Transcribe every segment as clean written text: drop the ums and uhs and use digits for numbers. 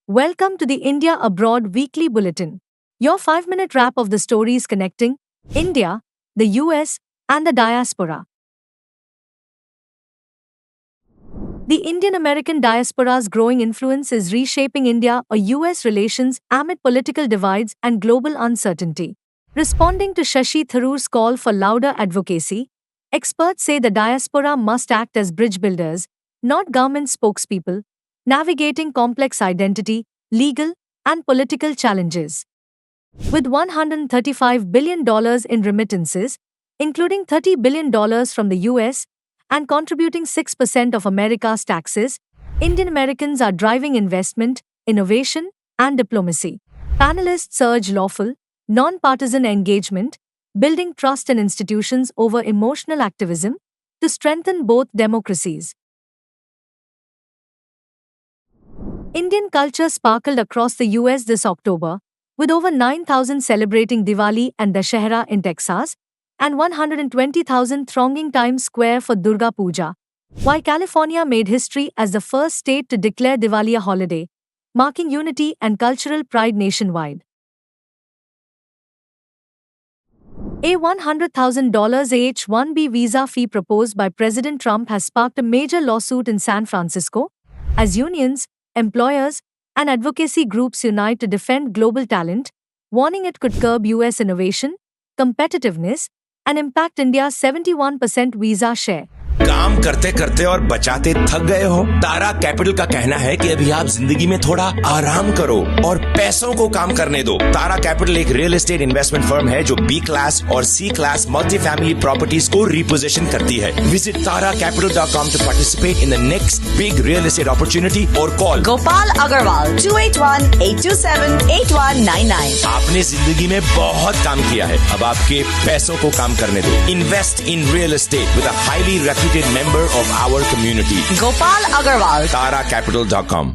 Welcome to the India Abroad Weekly Bulletin, your 5-minute wrap of the stories connecting India, the US, and the diaspora. The Indian American diaspora's growing influence is reshaping India or US relations amid political divides and global uncertainty. Responding to Shashi Tharoor's call for louder advocacy, experts say the diaspora must act as bridge builders, not government spokespeople, navigating complex identity, legal, and political challenges. With $135 billion in remittances, including $30 billion from the US, and contributing 6% of America's taxes, Indian Americans are driving investment, innovation, and diplomacy. Panelists urge lawful, non-partisan engagement, building trust in institutions over emotional activism, to strengthen both democracies. Indian culture sparkled across the US this October, with over 9,000 celebrating Diwali and Dussehra in Texas, and 120,000 thronging Times Square for Durga Puja, while California made history as the first state to declare Diwali a holiday, marking unity and cultural pride nationwide. A $100,000 H-1B visa fee proposed by President Trump has sparked a major lawsuit in San Francisco, as unions, employers, and advocacy groups unite to defend global talent, warning it could curb US innovation, competitiveness, and impact India's 71% visa share. काम करते करते और बचाते थक गए हो? तारा capital का कहना है कि अभी आप जिंदगी में थोड़ा आराम करो और पैसों को काम करने दो। तारा कैपिटल एक रियल एस्टेट इन्वेस्टमेंट फर्म है जो बी क्लास और सी क्लास मल्टी फैमिली प्रॉपर्टीज को रिपोजिशन करती है। Visit taracapital.com to participate in the next big real estate opportunity or call Gopal Agarwal 281-827-8199। आपने जिंदगी में बहुत काम किया है, अब आपके पैसों को काम करने दो। Invest in real estate with a highly reputed member of our community. Gopal Agarwal. taracapital.com.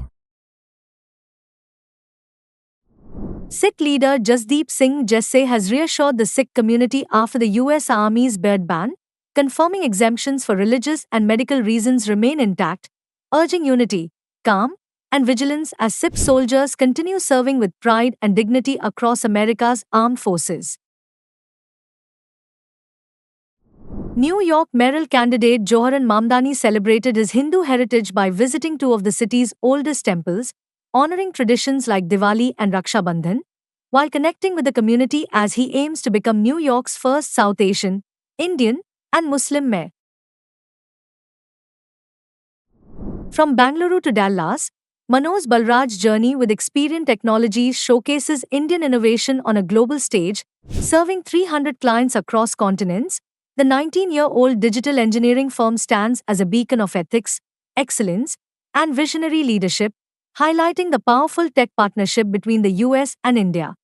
Sikh leader Jasdeep Singh Jesse has reassured the Sikh community after the US Army's beard ban, confirming exemptions for religious and medical reasons remain intact, urging unity, calm, and vigilance as Sikh soldiers continue serving with pride and dignity across America's armed forces. New York mayoral candidate Joharan Mamdani celebrated his Hindu heritage by visiting two of the city's oldest temples, honoring traditions like Diwali and Raksha Bandhan, while connecting with the community as he aims to become New York's first South Asian, Indian, and Muslim mayor. From Bangalore to Dallas, Manoj Balraj's journey with Experian Technologies showcases Indian innovation on a global stage, serving 300 clients across continents. The 19-year-old digital engineering firm stands as a beacon of ethics, excellence, and visionary leadership, highlighting the powerful tech partnership between the US and India.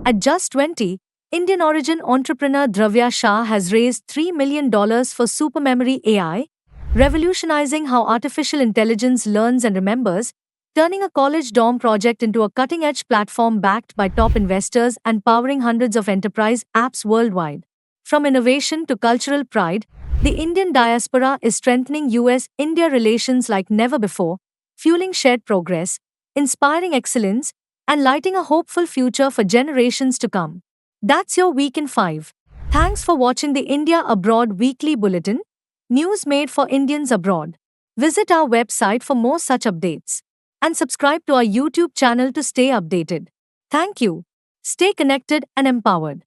At just 20, Indian-origin entrepreneur Dravya Shah has raised $3 million for Supermemory AI, revolutionizing how artificial intelligence learns and remembers, turning a college dorm project into a cutting-edge platform backed by top investors and powering hundreds of enterprise apps worldwide. From innovation to cultural pride, the Indian diaspora is strengthening US-India relations like never before, fueling shared progress, inspiring excellence, and lighting a hopeful future for generations to come. That's your Week in 5. Thanks for watching the India Abroad Weekly Bulletin, news made for Indians abroad. Visit our website for more such updates. And subscribe to our YouTube channel to stay updated. Thank you. Stay connected and empowered.